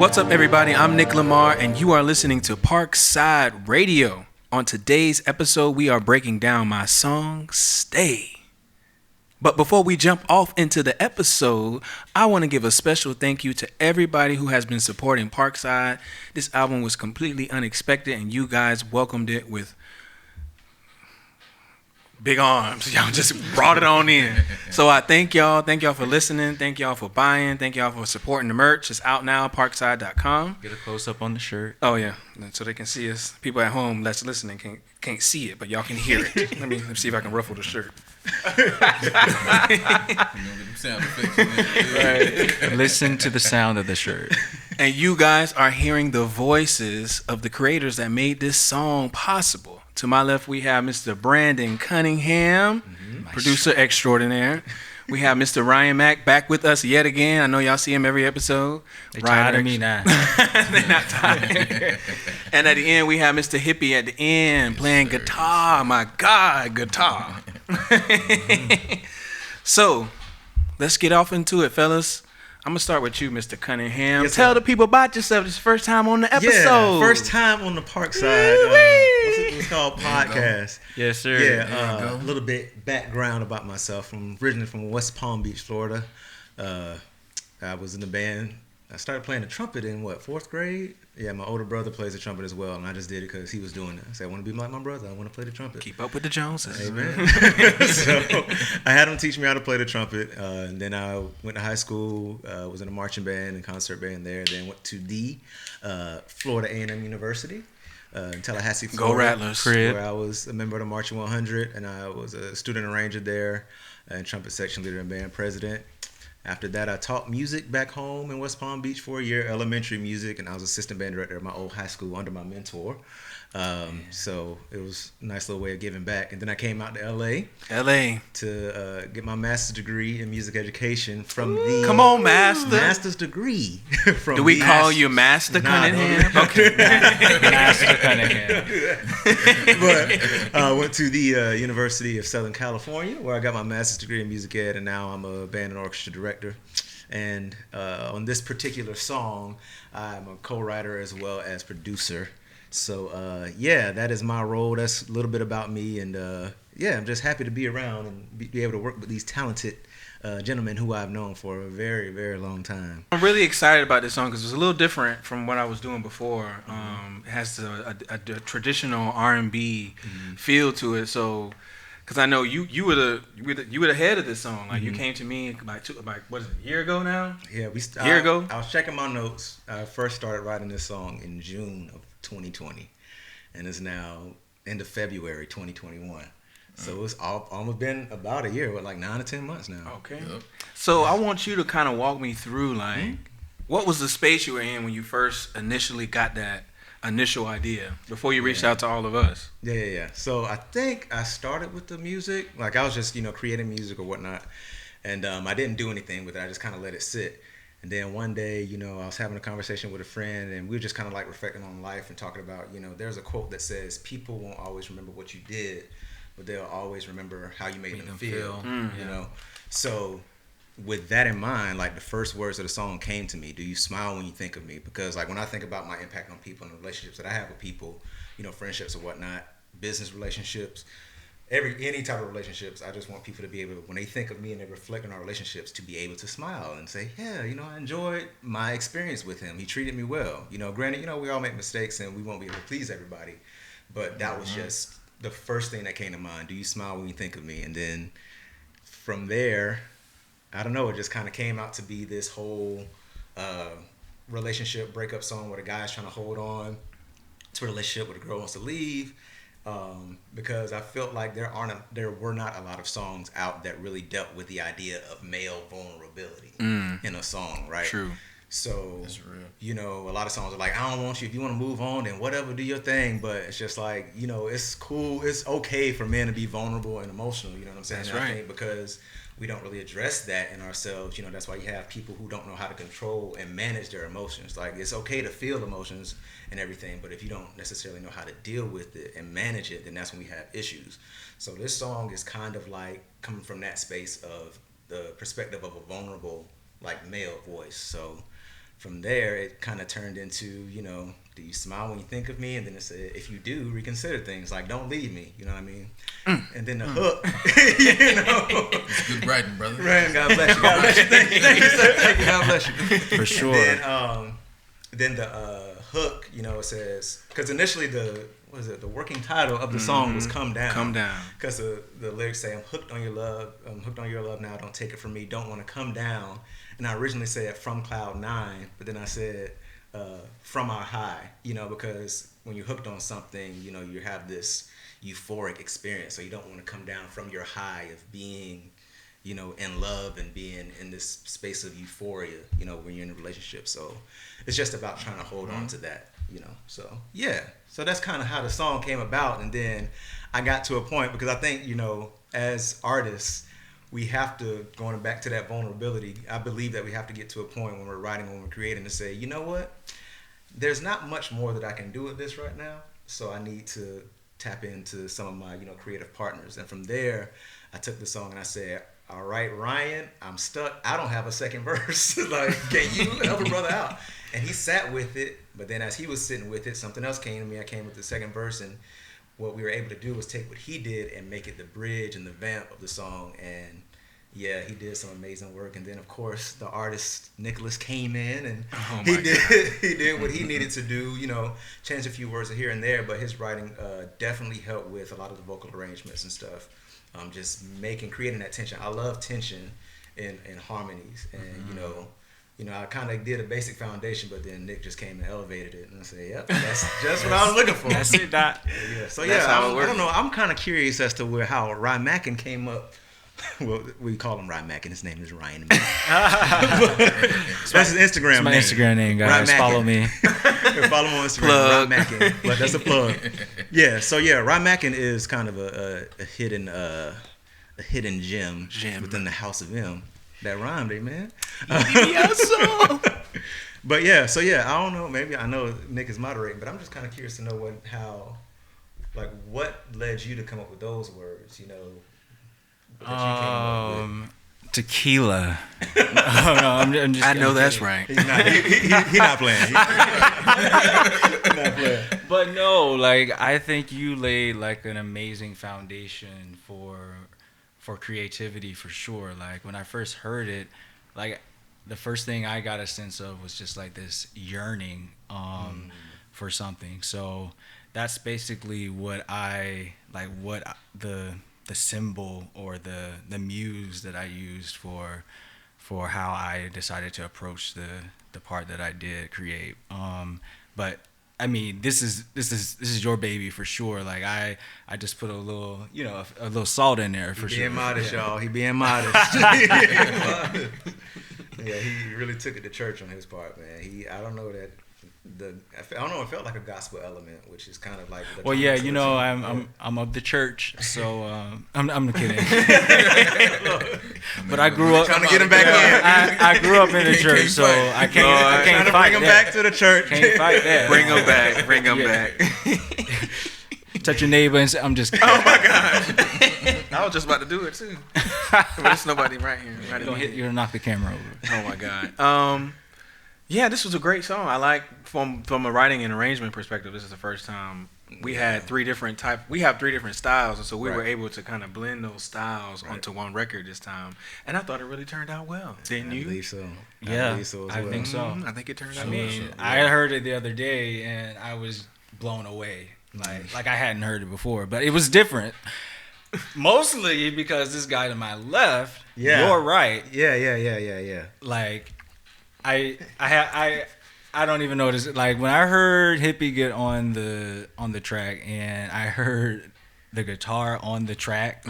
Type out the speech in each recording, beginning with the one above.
What's up, everybody? I'm Nick Lamar, and you are listening to Parkside Radio. On today's episode, we are breaking down my song, Stay. But before we jump off into the episode, I want to give a special thank you to everybody who has been supporting Parkside. This album was completely unexpected, and you guys welcomed it with big arms. Y'all just brought it on in. So I thank y'all. Thank y'all for listening. Thank y'all for buying. Thank y'all for supporting the merch. It's out now, parkside.com. Get a close up on the shirt. Oh, yeah. So they can see us. People at home that's listening can't see it, but y'all can hear it. Let me see if I can ruffle the shirt. Right. Listen to the sound of the shirt. And you guys are hearing the voices of the creators that made this song possible. To my left, we have Mr. Brandon Cunningham, producer extraordinaire. We have Mr. Ryan Mack back with us yet again. I know y'all see him every episode. They tired of me now. They're not tired. And at the end, we have Mr. Hipi at the end playing guitar. My God, guitar. So, let's get off into it, fellas. I'm going to start with you, Mr. Cunningham. Yes, Tell the people about yourself. This is first time on the episode. Yeah, first time on the Parkside. What's called podcast. Yes, sir. Yeah, a little bit background about myself. I'm originally from West Palm Beach, Florida. I was in the band. I started playing the trumpet in, fourth grade? Yeah, my older brother plays the trumpet as well, and I just did it because he was doing it. I said, I want to be like my brother. I want to play the trumpet. Keep up with the Joneses. Amen. So I had him teach me how to play the trumpet, and then I went to high school, was in a marching band and concert band there, then went to the Florida A&M University in Tallahassee, Florida. Go Rattlers. Where I was a member of the Marching 100, and I was a student arranger there, and trumpet section leader and band president. After that, I taught music back home in West Palm Beach for a year, elementary music, and I was assistant band director at my old high school under my mentor. So it was a nice little way of giving back. And then I came out to LA to get my master's degree in music education from the Come on, master. master's degree. From Do we call you Master Cunningham? Okay. Master Cunningham. But I went to the University of Southern California, where I got my master's degree in music ed, and now I'm a band and orchestra director. And on this particular song, I'm a co-writer as well as producer. So, that is my role. That's a little bit about me. And, I'm just happy to be around and be able to work with these talented gentlemen who I've known for a very, very long time. I'm really excited about this song because it's a little different from what I was doing before. It has a traditional R&B feel to it. So, because I know you were the head of this song. Like you came to me about what is it, a year ago now? Yeah, a year ago. I was checking my notes. I first started writing this song in June of 2020, and it's now end of February 2021. So it's almost been about a year, like 9 or 10 months now. Okay. Yep. So I want you to kind of walk me through, what was the space you were in when you first initially got that initial idea before you reached out to all of us? Yeah. So I think I started with the music. Like I was just, creating music or whatnot, and I didn't do anything with it. I just kind of let it sit. And then one day, I was having a conversation with a friend, and we were just kind of like reflecting on life and talking about, there's a quote that says, people won't always remember what you did, but they'll always remember how you made them feel. So with that in mind, like the first words of the song came to me, do you smile when you think of me? Because like when I think about my impact on people and the relationships that I have with people, friendships or whatnot, business relationships, any type of relationships, I just want people to be able to, when they think of me and they reflect on our relationships, to be able to smile and say, yeah, I enjoyed my experience with him. He treated me well. Granted, we all make mistakes and we won't be able to please everybody. But that was just the first thing that came to mind. Do you smile when you think of me? And then from there, I don't know, it just kind of came out to be this whole relationship breakup song where the guy's trying to hold on to a relationship where the girl wants to leave. Because I felt like there were not a lot of songs out that really dealt with the idea of male vulnerability in a song, right? True. So, that's real. A lot of songs are like, I don't want you. If you want to move on, then whatever, do your thing. But it's just like, it's cool. It's okay for men to be vulnerable and emotional. You know what I'm saying? That's right. I think because we don't really address that in ourselves. That's why you have people who don't know how to control and manage their emotions. Like, it's okay to feel emotions and everything, but if you don't necessarily know how to deal with it and manage it, then that's when we have issues. So this song is kind of like coming from that space of the perspective of a vulnerable, like, male voice. So from there, it kind of turned into, do you smile when you think of me? And then it said, if you do, reconsider things. Like, don't leave me. You know what I mean? And then the hook, It's good writing, brother. Right, God bless you. God bless you. Thank you, sir. Thank you. God bless you. For sure. Then the hook, it says, because initially the working title of the song was "Come Down." Come Down. Because the lyrics say, "I'm hooked on your love now. Don't take it from me. Don't want to come down." And I originally said "From Cloud 9," but then I said "From our high," because when you're hooked on something, you have this euphoric experience, so you don't want to come down from your high of being, in love and being in this space of euphoria, when you're in a relationship. So it's just about trying to hold on to that, So yeah, so that's kind of how the song came about. And then I got to a point, because I think, as artists, we have to, going back to that vulnerability, I believe that we have to get to a point when we're writing, when we're creating, to say, you know what, there's not much more that I can do with this right now, so I need to tap into some of my, creative partners. And from there, I took the song and I said, all right, Ryan, I'm stuck. I don't have a second verse. Like, can you help a brother out? And he sat with it, but then as he was sitting with it, something else came to me. I came with the second verse, and what we were able to do was take what he did and make it the bridge and the vamp of the song. And yeah, he did some amazing work. And then, of course, the artist Nicholas came in, and he did what he needed to do, change a few words here and there, but his writing definitely helped with a lot of the vocal arrangements and stuff. Just creating that tension. I love tension in harmonies, and I kind of did a basic foundation, but then Nick just came and elevated it, and I said, "Yep, that's just what I was looking for." That's it, Doc. Yeah. So That's yeah, how it I don't know. I'm kind of curious as to how Ryan Mackin came up. Well, we call him Ryan Mackin. His name is Ryan. That's his Instagram name. My Instagram name, guys. Follow me. Follow him on Instagram, Ryan Mackin. But that's a plug. Yeah. So yeah, Ryan Mackin is kind of a hidden gem within the House of M. That rhymed, man. But yeah, so yeah, I don't know. Maybe I know Nick is moderating, but I'm just kind of curious to know what led you to come up with those words, that you came up with. Tequila. No, I'm just. I know that's right. He's not. He not playing. He not playing. But no, I think you laid an amazing foundation for creativity, for sure. When I first heard it, the first thing I got a sense of was just this yearning for something. So that's basically what the symbol or the muse that I used for how I decided to approach the part that I did create. But I mean, this is your baby for sure. I just put a little, a little salt in there for sure. He being modest, y'all. He being modest. Yeah, he really took it to church on his part, man. I don't know that. It felt like a gospel element, which is kind of like. Well, yeah, I'm of the church, so I'm kidding. But I grew up trying to get him back in. I grew up in the church, so I can't bring him back to the church. Can't fight that. Bring him back. Bring him back. Touch your neighbor and say, "I'm just kidding." Oh my gosh! I was just about to do it too. There's nobody right here. You're gonna knock the camera over. Oh my god. Yeah, this was a great song. I like from a writing and arrangement perspective. This is the first time we had three different styles, and so we were able to kind of blend those styles onto one record this time. And I thought it really turned out well. Didn't you? I believe so. Yeah, I think so. I think it turned out. I mean, I heard it the other day and I was blown away. Like I hadn't heard it before, but it was different. Mostly because this guy to my left, you're right. Yeah. I don't even know this. When I heard Hipi get on the track and I heard the guitar on the track,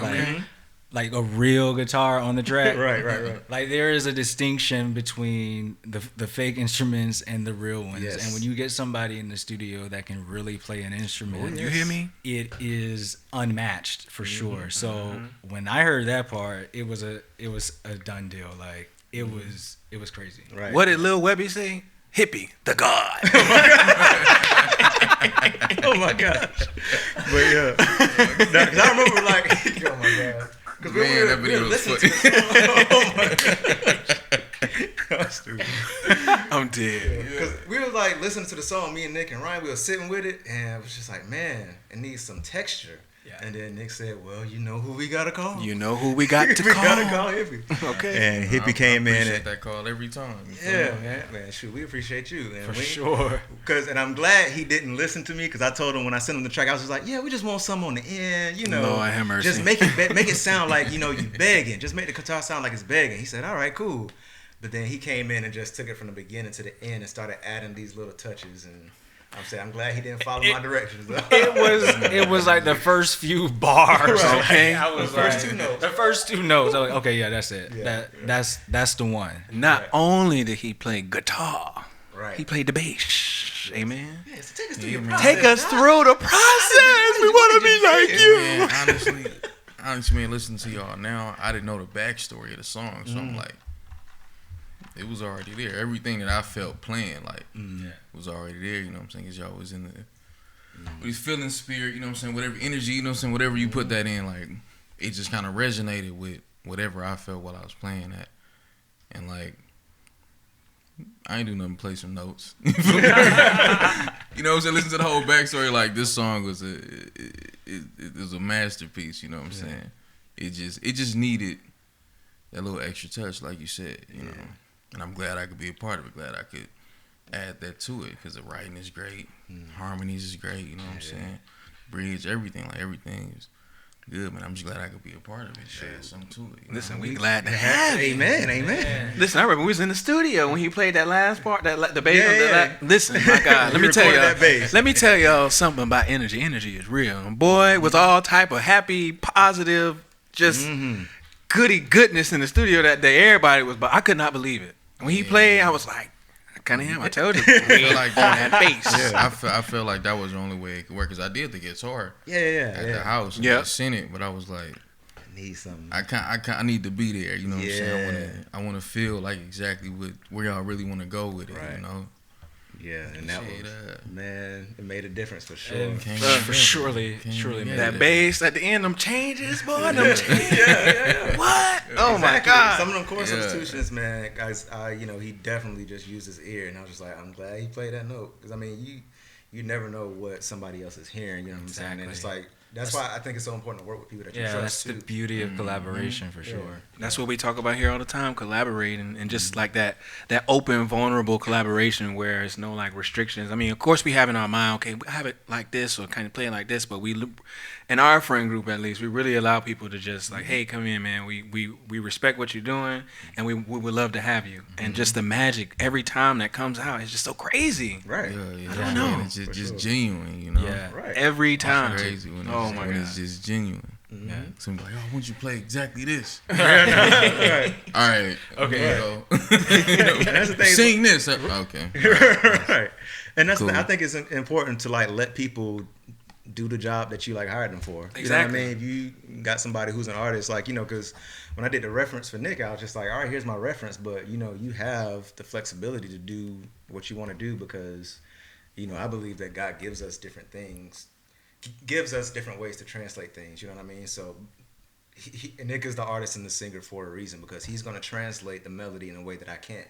like a real guitar on the track. Right. There is a distinction between the fake instruments and the real ones. Yes. And when you get somebody in the studio that can really play an instrument, you hear me? It is unmatched for sure. So when I heard that part, it was a done deal. It was crazy. Right. What did Lil Webby say? Hipi, the God. Oh my gosh. But yeah. Because I remember oh my God. Because we were listening to the song. Oh my gosh. Stupid. I'm dead. Because we were like listening to the song, me and Nick and Ryan, we were sitting with it, and it was just like, man, it needs some texture. Yeah. And then Nick said, well, you know who we got to call? You know who we got to we call? got to call Hipi. Okay. And Hipi came in. I appreciate that call every time. Yeah, man. Shoot, we appreciate you. And sure. And I'm glad he didn't listen to me, because I told him when I sent him the track, I was just like, yeah, we just want something on the end, you know. Lord have mercy. Just make it sound like, you know, you begging. Just make the guitar sound like it's begging. He said, all right, cool. But then he came in and just took it from the beginning to the end and started adding these little touches. And I'm glad he didn't follow my directions. It was like the first few bars. Right. Okay, I was the first two notes. The first two notes. I was like, okay, yeah, that's it. Yeah. That's the one. Not only did he play guitar, Right. he played the bass. Amen. Yeah, so take us through your process. Take us through the process. We want to be like you. Man, honestly, man, listening to y'all now, I didn't know the backstory of the song, so I'm like, it was already there. Everything that I felt playing, like, was already there, you know what I'm saying? Because y'all was in the with his feeling spirit, you know what I'm saying? Whatever energy, you know what I'm saying? Whatever you put that in, like, it just kind of resonated with whatever I felt while I was playing that. And, like, I ain't do nothing but play some notes. You know what I'm saying? Listen to the whole backstory. Like, this song was it was a masterpiece, you know what I'm saying? It just needed that little extra touch, like you said, you know. And I'm glad I could be a part of it. Glad I could add that to it, because the writing is great, harmonies is great. You know what I'm saying? Bridge, everything, like everything is good, man. I'm just glad I could be a part of it. Add something to it. Listen, we glad to have you. Amen. Listen, I remember we was in the studio when he played that last part, the bass. Yeah. Listen, my God, let me tell recorded that bass. Let me tell y'all something about energy. Energy is real. Boy, with all type of happy, positive, just goody goodness in the studio that day. Everybody was, but I could not believe it. When he played, I was like, Cunningham, I told you. I feel like that bass. I feel like that was the only way it could work, because I did the guitar at the house. And I seen it, but I was like, I need something. I need to be there. You know what I'm saying? I want to feel like exactly where y'all really want to go with it. Right. You know? Yeah, and that was, man, it made a difference for sure. Surely That bass at the end, them changes, boy, them changes. Yeah. What? Oh my Exactly. God. Some of them chord substitutions, man, guys, you know, he definitely just used his ear, and I was just like, I'm glad he played that note, because I mean, you never know what somebody else is hearing. You know what I'm saying? And it's like, that's why I think it's so important to work with people that you trust. That's the beauty of collaboration for sure. That's what we talk about here all the time, collaborating, and just like that open, vulnerable collaboration where there's no like restrictions. I mean, of course we have in our mind, okay, we have it like this or kind of play it like this, but we, in our friend group at least, we really allow people to just like, hey, come in, man. We respect what you're doing, and we would love to have you. And just the magic every time that comes out is just so crazy. Right. I don't know. And it's just genuine, you know? Yeah. Right. Every time. It's crazy when it's just genuine. Yeah. Somebody like, why don't you play exactly this? Right. All right. Okay. Go. And that's the thing. Sing this. Okay. Right. And that's Cool. I think it's important to like let people do the job that you like hired them for. Exactly. You know what I mean? If you got somebody who's an artist, like, you know, because when I did the reference for Nick, I was just like, all right, here's my reference, but you know, you have the flexibility to do what you want to do, because, you know, I believe that God gives us different things, gives us different ways to translate things. You know what I mean? So Nick is the artist and the singer for a reason, because he's going to translate the melody in a way that I can't.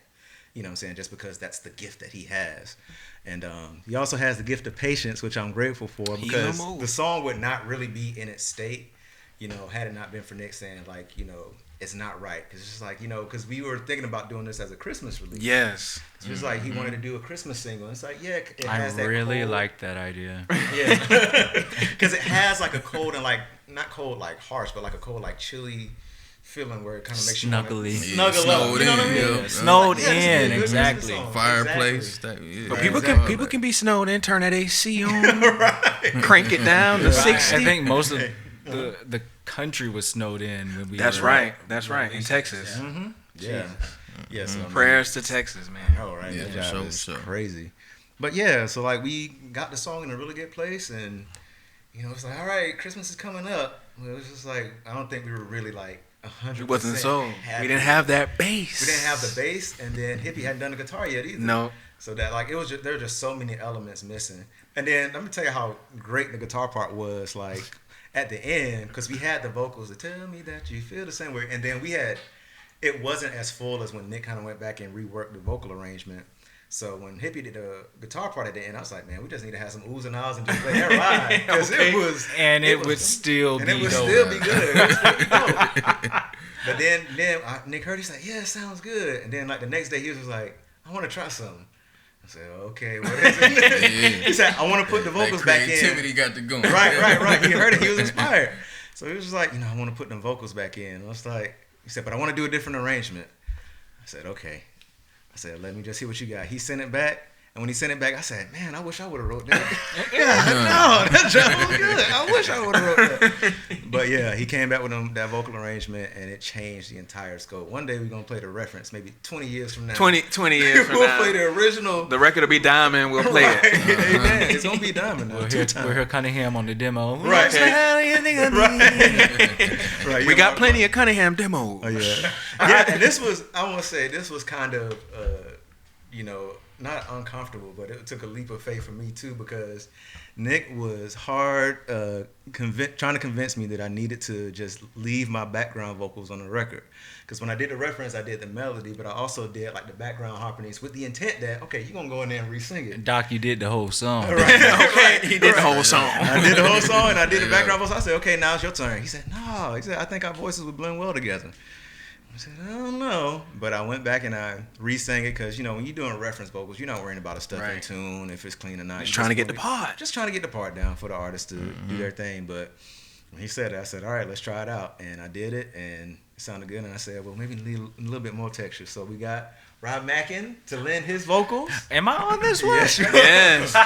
You know what I'm saying? Just because that's the gift that he has. And he also has the gift of patience, which I'm grateful for, because the song would not really be in its state, you know, had it not been for Nick saying, like, you know, it's not right. Because it's just like, you know, because we were thinking about doing this as a Christmas release. Yes. It's just like he wanted to do a Christmas single. It's like, yeah, it I has that really cold, like that idea. Yeah. Because it has like a cold and like, not cold like harsh, but like a cold like chilly feeling where it kind of makes Snuggly. you snuggle up. You know what I mean? Yeah. Snowed Like, yeah, in, it's a good exactly. Christmas song. Fireplace. Exactly. But Right. people can be snowed in, turn that AC on, Right. crank it down to 60. I think most of the country was snowed in when we That's were right. That's right. In Texas. Yeah. Yeah. So, Prayers to Texas, man. oh, right. Yeah, That for job sure, is for sure. crazy. But yeah, so like we got the song in a really good place, and you know, it's like, all right, Christmas is coming up. Well, it was just like, I don't think we were really like 100%. It wasn't so. happy. We didn't have that bass. We didn't have the bass, and then Hipi hadn't done the guitar yet either. No. So that like it was just, there were just so many elements missing. And then let me tell you how great the guitar part was. Like at the end, because we had the vocals to tell me that you feel the same way, and then we had, it wasn't as full as when Nick kind of went back and reworked the vocal arrangement. So when Hipi did the guitar part at the end, I was like, man, we just need to have some oohs and ahs and just let that ride. Because it would still be good. It was fucking dope. But then Nick heard, he's like, yeah, it sounds good. And then like the next day, he was just like, I want to try something. I said, okay, what is it? He said, I want to put the vocals back in. Creativity got to go. Right. He heard it. He was inspired. So he was just like, I want to put them vocals back in. I was like, he said, but I want to do a different arrangement. I said, okay. I said, let me just see what you got. He sent it back. And when he sent it back, I said, man, I wish I would have wrote that. No, that job was good. I wish I would have wrote that. But yeah, he came back with that vocal arrangement, and it changed the entire scope. One day we're going to play the reference, maybe 20 years from now. 20 years from now. We'll play the original. The record will be Diamond. We'll play it. Amen. It's going to be Diamond now. We'll hear Cunningham on the demo. Right. What the hell do you think of me? Right. We got plenty of Cunningham demos. Oh, yeah. Yeah, and this was kind of, not uncomfortable, but it took a leap of faith for me too, because Nick was hard trying to convince me that I needed to just leave my background vocals on the record. Because when I did the reference, I did the melody, but I also did like the background harmonies with the intent that, okay, you're going to go in there and re-sing it. Doc, you did the whole song. Right. He did the whole song. I did the whole song and I did the background vocals. I said, okay, now it's your turn. He said, no. He said, I think our voices would blend well together. I said, I don't know. But I went back and I re-sang it because, when you're doing reference vocals, you're not worrying about a stuff in tune, if it's clean or not. Just trying to get the part. Just trying to get the part down for the artist to do their thing. But when he said it, I said, all right, let's try it out. And I did it, and it sounded good. And I said, well, maybe need a little bit more texture. So we got Rob Mackin to lend his vocals. Am I on this one? Yes.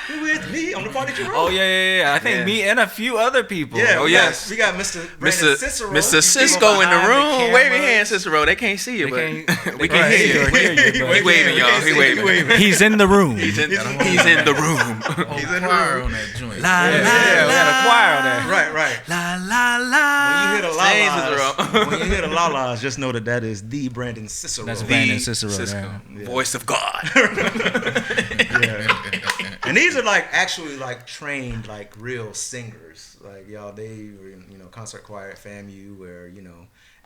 With me on the part that you wrote. Oh, yeah. I think me and a few other people. Yeah, yes. We got Mr. Brandon Cicero. Mr. Cisco in the room. Wave your hand, Cicero. They can't see you, but we can hear you. He waving, y'all. He waving. He's in the room. He's in the room. He's in the choir on that joint. We had a choir there. Right. La la la. When you hear the la-las, just know that is the Brandon Cicero. That's Brandon Cicero. Yeah. Voice of God. And these are actually trained real singers. Y'all, they were in concert choir at FAMU where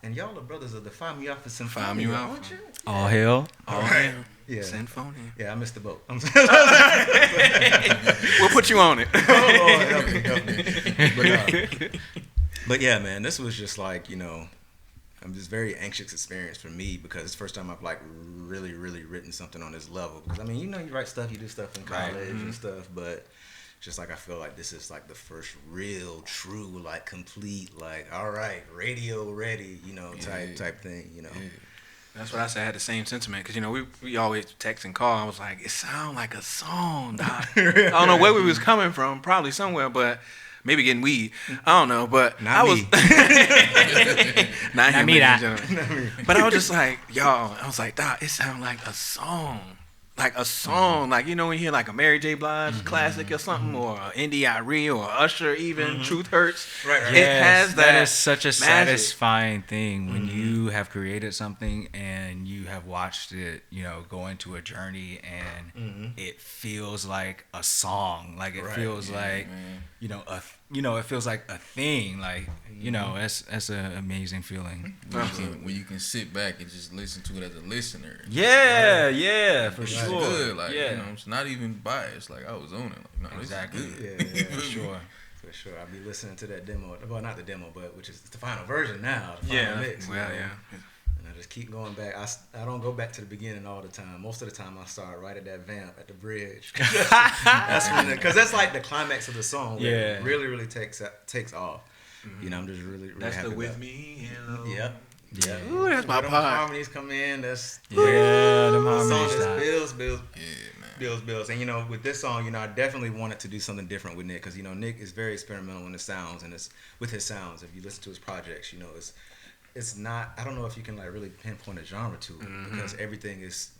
and y'all are brothers of the Phi Mu Alpha Symphony, aren't you? All hell. All hell. Yeah. Symphony. Yeah, I missed the boat. We'll put you on it. Oh, Lord, help me. But yeah, man, this was just I'm just very anxious experience for me because it's the first time I've really, really written something on this level. Because you write stuff, you do stuff in college and stuff, but just I feel like this is the first real, true, complete, all right, radio ready, type thing, Yeah. That's what I said. I had the same sentiment because we always text and call. I was like, it sounds like a song, Doc. I don't know where we was coming from, probably somewhere, but. Maybe getting weed. I don't know, but not me. Not me, But I was just like, y'all, I was like, Doc, it sounds like a song. Like a song. When you hear a Mary J. Blige classic or something, or Indy.Arie or Usher even, Truth Hurts. Right. It has that is such a magic. satisfying thing when you have created something and you have watched it, go into a journey and it feels like a song. It feels like, it feels like a thing. That's an amazing feeling. When you can sit back and just listen to it as a listener. Yeah, for It's sure. good. It's not even biased. I was on it. Exactly. This is good. Yeah, for sure. I'll be listening to that demo. Well, not the demo, but which is the final version now. The final mix. Well, And I just keep going back. I don't go back to the beginning all the time. Most of the time, I start right at that vamp at the bridge. That's because that's the climax of the song. Where it really, really takes off. I'm just really, really that's happy the with about me. Hello. Yep. Yeah. Ooh, that's my part. part. Harmonies come in. That's them harmonies. song is bills. Yeah, man. Bills. And with this song, I definitely wanted to do something different with Nick because Nick is very experimental in the sounds and it's with his sounds. If you listen to his projects, it's not. I don't know if you can really pinpoint a genre to it because everything is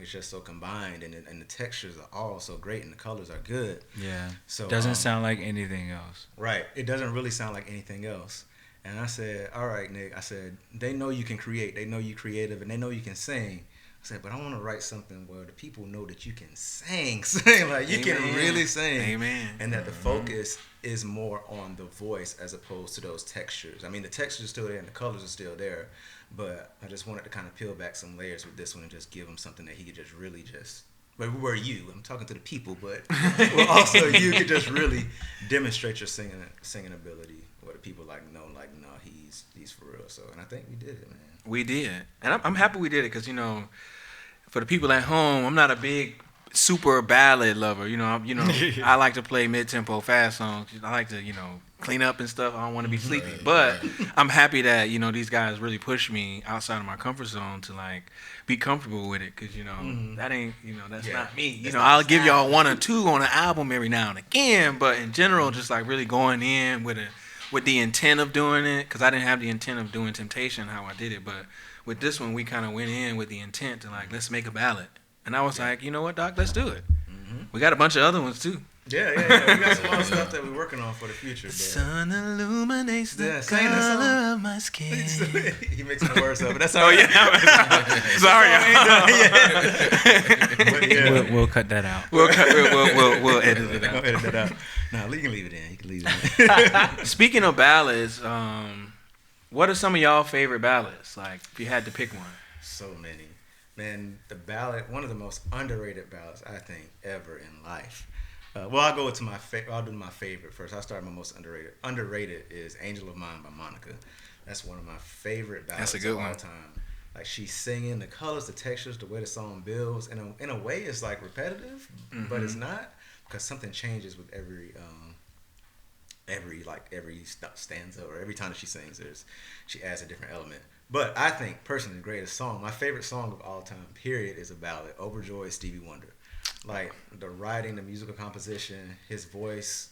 just so combined and the textures are all so great and the colors are good. Yeah. So doesn't sound like anything else. Right. It doesn't really sound like anything else. And I said, all right, Nick. I said, they know you can create. They know you creative, and they know you can sing. I said, but I want to write something where the people know that you can sing. You can really sing. Amen. And that the focus is more on the voice as opposed to those textures. The textures are still there and the colors are still there. But I just wanted to kind of peel back some layers with this one and just give him something that he could just really just but where you, I'm talking to the people, but well, also you could just really demonstrate your singing ability, where the people like, no, he's for real. So, and I think we did it, man. We did, and I'm happy we did it because for the people at home, I'm not a big super ballad lover. I like to play mid-tempo fast songs. I like to clean up and stuff. I don't want to be sleepy, but I'm happy that these guys really push me outside of my comfort zone to like be comfortable with it because that ain't that's not me. I'll give y'all one or two on an album every now and again, but in general, just like really going in with the intent of doing it, because I didn't have the intent of doing Temptation how I did it, but with this one we kind of went in with the intent to like, let's make a ballad. And I was like, you know what, Doc, let's do it. We got a bunch of other ones too. Yeah. We got some other stuff that we're working on for the future. The sun illuminates the color of my skin. He makes the words up, but that's all right. Sorry. We'll cut that out. We'll edit it out. We'll edit that out. No, you can leave it in. You can leave it in. Speaking of ballads, what are some of y'all favorite ballads? Like, if you had to pick one. So many. Man, the ballad, one of the most underrated ballads I think ever in life. I'll go to I'll do my favorite first. I'll start with my most underrated. Underrated is "Angel of Mine" by Monica. That's one of my favorite ballads of all time. Like, she's singing, the colors, the textures, the way the song builds. And in a way, it's like repetitive, but it's not, because something changes with every stanza, or every time that she sings, she adds a different element. But I think, personally, the greatest song, my favorite song of all time, period, is a ballad. "Overjoyed" Stevie Wonder. Like, the writing, the musical composition, his voice,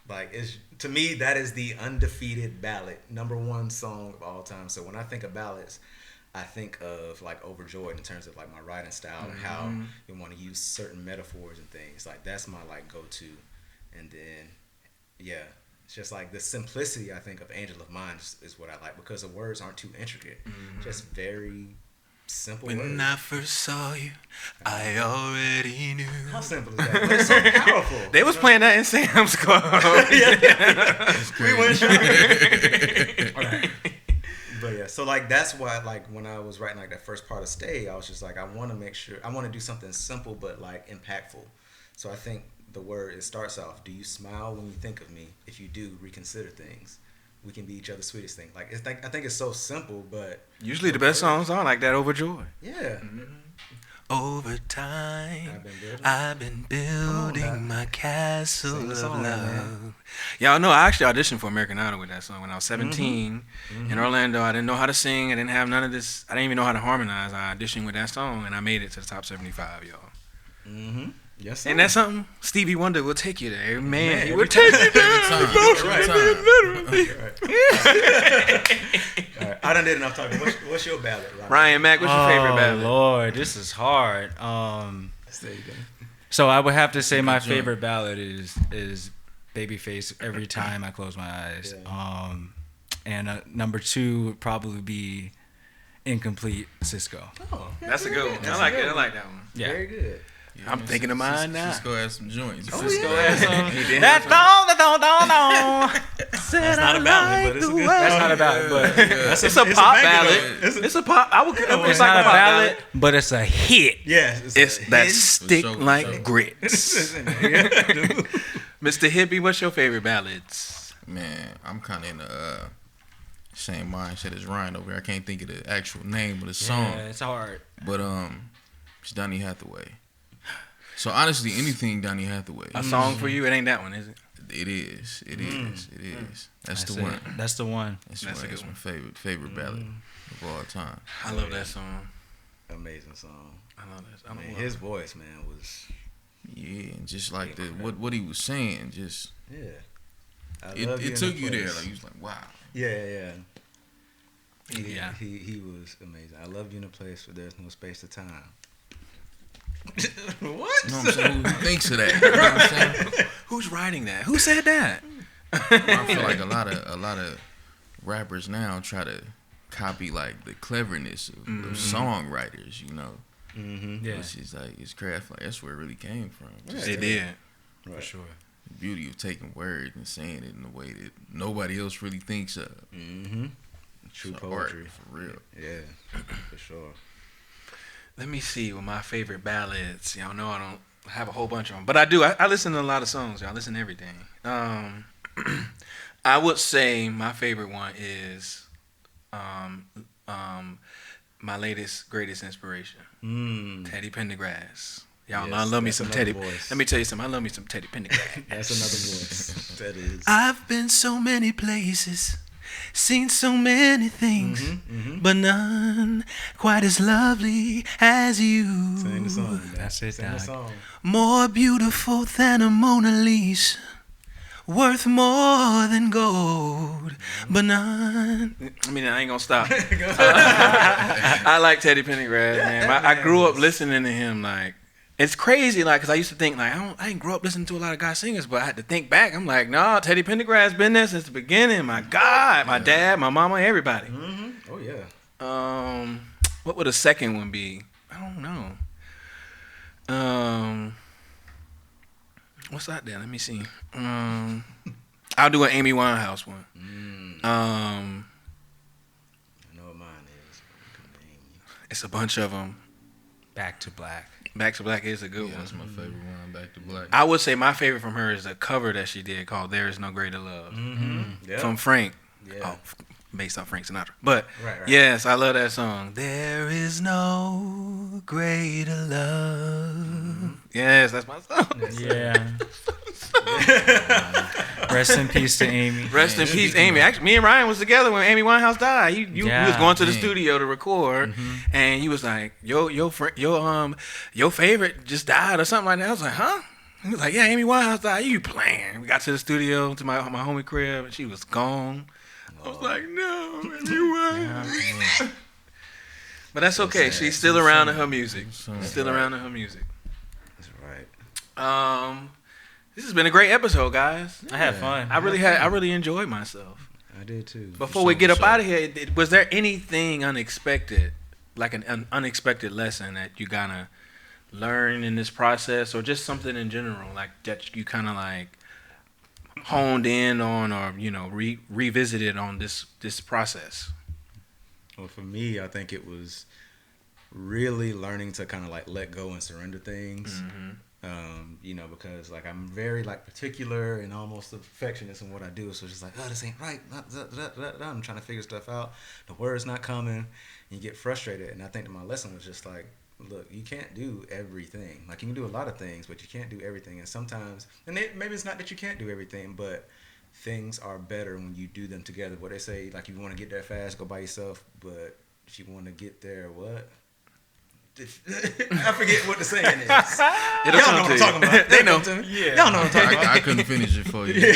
like, to me, that is the undefeated ballad, #1 song of all time. So when I think of ballads, I think of, like, "Overjoyed" in terms of, like, my writing style and how you want to use certain metaphors and things. Like, that's my, like, go-to. And then, yeah. It's just like the simplicity, I think, of "Angel of Mine" is what I like, because the words aren't too intricate. Just very simple words. When I first saw you, I already knew. How simple is that? But it's so powerful. They was playing that in Sam's Club. We went shopping. Right. But yeah, so like that's why, like, when I was writing like that first part of "Stay," I was just like, I want to make sure, I want to do something simple but like impactful. So I think the word, it starts off, "Do you smile when you think of me? If you do, reconsider things. We can be each other's sweetest thing." Like, I think it's so simple, but usually the best songs are like that. "Overjoyed." Yeah. Over time, I've been building my castle of love. Y'all know I actually auditioned for American Idol with that song when I was 17 in Orlando. I didn't know how to sing. I didn't have none of this. I didn't even know how to harmonize. I auditioned with that song, and I made it to the top 75, y'all. Yes, sir. And that's something Stevie Wonder will take you there. Man, he will take you there. All right. I done did enough talking. What's your ballad, Ryan Mack, what's your favorite ballad? Oh, Lord, this is hard. There you go. So I would have to say my favorite ballad is "Babyface," "Every Time I Close My Eyes." Yeah. And #2 would probably be "Incomplete," Cisco. Oh, that's a good one. I like it. I like that one. Yeah. Very good. Yeah, I'm thinking of mine now. Cisco has some joints. Cisco has some. That's not a ballad, but it's a good. That's not a ballad, but it's a pop ballad. It's a pop. It's not a ballad, but it's a hit. Yeah, it's that hit. stick For sure, like for sure. grits. Mr. Hippie, what's your favorite ballads? Man, I'm kind of in the same mindset as Ryan over here. I can't think of the actual name of the song. Yeah, it's hard. But it's Donny Hathaway. So honestly, anything Donny Hathaway. A song for you? It ain't that one, is it? It is. It is. That's the it. one. That's the one. That's a good my one. favorite ballad of all time. I love that song. Amazing song. I love that. Man, his voice, man, was And just like what he was saying, just it took you there. Like you was like, wow. Yeah. Yeah. He was amazing. I love you in a place where there's no space or time. What? You know what I'm saying? Who thinks of that? You know what I'm saying? Who's writing that? Who said that? I feel like a lot of rappers now try to copy like the cleverness of songwriters, you know. Yeah. Which is like, it's craft. Like that's where it really came from. Just It did. For sure. the beauty of taking words and saying it in a way that nobody else really thinks of. True It's poetry. art, for real. Yeah, for sure. Let me see what my favorite ballads. Y'all know I don't have a whole bunch of them, but I do. I listen to a lot of songs. Y'all listen to everything. I would say my favorite one is my latest greatest inspiration, Teddy Pendergrass. Y'all know I love me some Teddy. Voice. Let me tell you something. I love me some Teddy Pendergrass. That's another voice. That is. I've been so many places, seen so many things, but none quite as lovely as you. Sing the song. That's it, Sing the Doc. song. More beautiful than a Mona Lisa, worth more than gold, but none. I mean, I ain't gonna stop. I like Teddy Pendergrass, man. I grew up listening to him. Like, it's crazy, like, cause I used to think like I didn't grow up listening to a lot of guy singers, but I had to think back. I'm like, nah, Teddy Pendergrass been there since the beginning. My God, my dad, my mama, everybody. Oh yeah. What would a second one be? I don't know. What's that there? Let me see. I'll do an Amy Winehouse one. I know what mine is. It's a bunch of them. Back to Black. Back to Black is a good Yeah, one. that's my favorite one. Back to Black. I would say my favorite from her is the cover that she did called "There Is No Greater Love" Yeah. from Frank. Yeah. Oh, based on Frank Sinatra. But Right. yes, I love that song. There is no greater love. Yes, that's my song. Yeah. Rest in peace to Amy. Rest in peace, Amy. Actually, me and Ryan was together when Amy Winehouse died. You was going to the studio to record, and he was like, your favorite just died or something like that. I was like, huh? He was like, yeah, Amy Winehouse died. You playing? We got to the studio to my homie crib, and she was gone. I was like, no, Amy Winehouse. But that's okay. She's still around in her music. Still around in her music. That's right. This has been a great episode, guys. I had fun. I really enjoyed myself. I did too. Before we get up out of here, was there anything unexpected, like an unexpected lesson that you gotta learn in this process, or just something in general, like that you kind of like honed in on, or revisited on this process? Well, for me, I think it was really learning to kind of like let go and surrender things. Because like I'm very like particular and almost a perfectionist in what I do. So it's just like, oh, this ain't right. I'm trying to figure stuff out. The word's not coming. And you get frustrated. And I think that my lesson was just like, look, you can't do everything. Like you can do a lot of things, but you can't do everything. And sometimes, maybe it's not that you can't do everything, but things are better when you do them together. What they say, like, if you want to get there fast, go by yourself. But if you want to get there, what? I forget what the saying is. Y'all know what I'm talking about. They know. Yeah. Y'all know what I'm talking about. I couldn't finish it for you.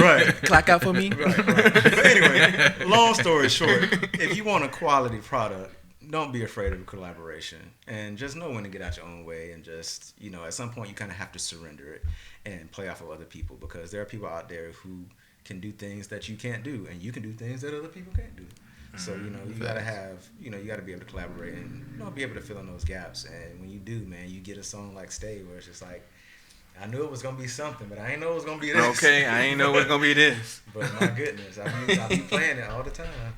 Right. Clock out for me. Right. But anyway, long story short, if you want a quality product, don't be afraid of collaboration, and just know when to get out your own way, and just, at some point you kind of have to surrender it and play off of other people, because there are people out there who can do things that you can't do, and you can do things that other people can't do. So, you gotta have, you gotta be able to collaborate and, be able to fill in those gaps. And when you do, man, you get a song like Stay, where it's just like, I knew it was gonna be something, but I ain't know it was gonna be this. Okay, I ain't know it was gonna be this. But my goodness, I be playing it all the time.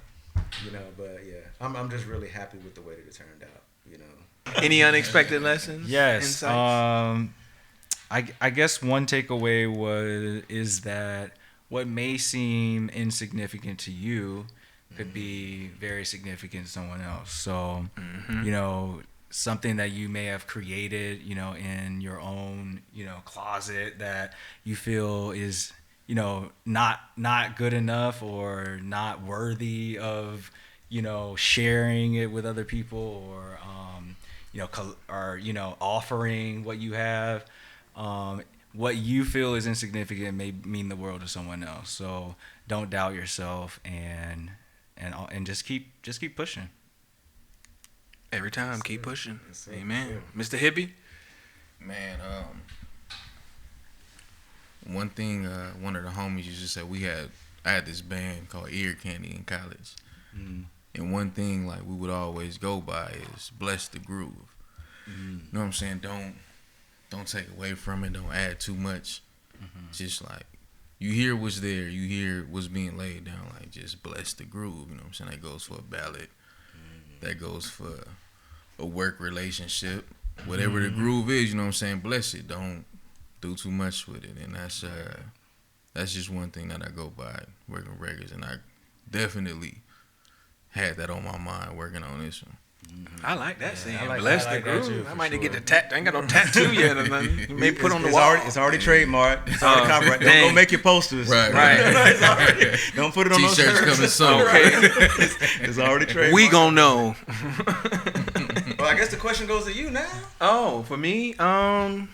But yeah, I'm just really happy with the way that it turned out. Any unexpected lessons? Yes. Insights? I guess one takeaway is that what may seem insignificant to you could be very significant to someone else. So, something that you may have created, in your own, closet that you feel is, not good enough or not worthy of, sharing it with other people, or, offering what you have. What you feel is insignificant may mean the world to someone else. So don't doubt yourself, and just keep pushing. Every time, keep pushing. Amen. Mr. Hipi? Man, one thing, one of the homies used to say, I had this band called Ear Candy in college. And one thing like we would always go by is bless the groove. You know what I'm saying? Don't take away from it. Don't add too much. Just like, you hear what's there. You hear what's being laid down. Like, just bless the groove. You know what I'm saying? That goes for a ballad. That goes for a work relationship. Whatever the groove is, you know what I'm saying, bless it. Don't do too much with it. And that's just one thing that I go by, working records. And I definitely had that on my mind working on this one. I like that saying. I Bless like the that groove. too, I for might need to sure. get the tat. I ain't got no tattoo yet or nothing. You may put on the It's wall. It's already trademarked. It's already copyright. Dang. Don't make your posters. Right. It's already- don't put it on those T-shirts shirts. coming soon. Okay. It's already trademarked. We gonna know. Well, I guess the question goes to you now. Oh, for me, As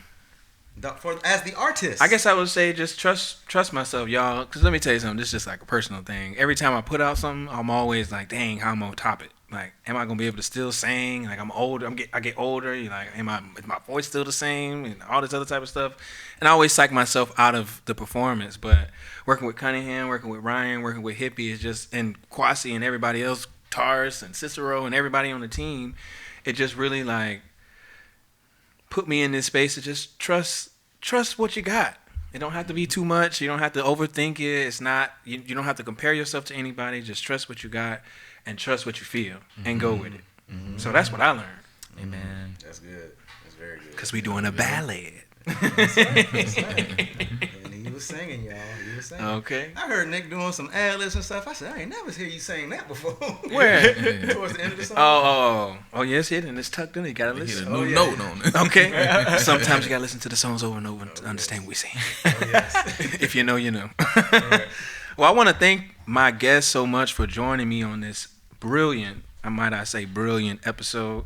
the artist. I guess I would say just trust myself, y'all. Cause let me tell you something. This is just like a personal thing. Every time I put out something, I'm always like, dang, how am I gonna top it? Like, am I gonna be able to still sing? Like, I'm older. I get older. You're like, is my voice still the same? And all this other type of stuff. And I always psych myself out of the performance. But working with Cunningham, working with Ryan, working with Hipi is just, and Kwasi and everybody else, Tars and Cicero and everybody on the team, it just really like put me in this space to just trust what you got. It don't have to be too much. You don't have to overthink it. It's not, you don't have to compare yourself to anybody. Just trust what you got and trust what you feel and go with it. So that's what I learned. Amen. That's good. That's very good. Because we doing a ballad. That's right. And he was singing, y'all. He was singing. Okay. I heard Nick doing some ad-libs and stuff. I said, I ain't never hear you sing that before. Where? Towards the end of the song. Oh, yes, it and it's tucked in. You gotta Hit a listen. new note on it. Okay. Sometimes you gotta listen to the songs over and over to understand what we sing. Oh, yes. If you know, you know. Well, I want to thank my guests so much for joining me on this brilliant episode.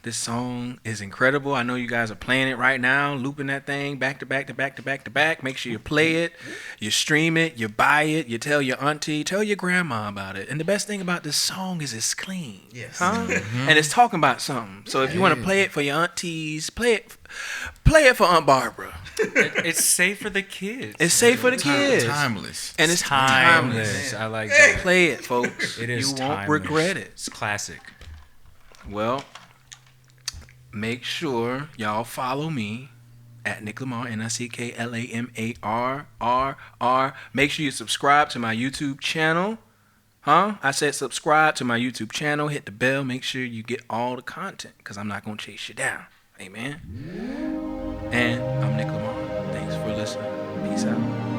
This song is incredible. I know you guys are playing it right now, looping that thing back to back to back to back to back. Make sure you play it, you stream it, you buy it, you tell your auntie, tell your grandma about it. And the best thing about this song is it's clean. Yes. Huh? And it's talking about something. So if you want to play it for your aunties, play it for Aunt Barbara. It's safe for the kids. It's safe for the kids. Timeless. And it's timeless. Timeless. I like that. Play it, folks. It is You won't timeless. regret it. It's classic. Well, make sure y'all follow me at Nick Lamar, NICKLAMARRR. Make sure you subscribe to my YouTube channel. Huh? I said subscribe to my YouTube channel. Hit the bell. Make sure you get all the content because I'm not going to chase you down. Amen. And I'm Nick Lamar. Thanks for listening. Peace out.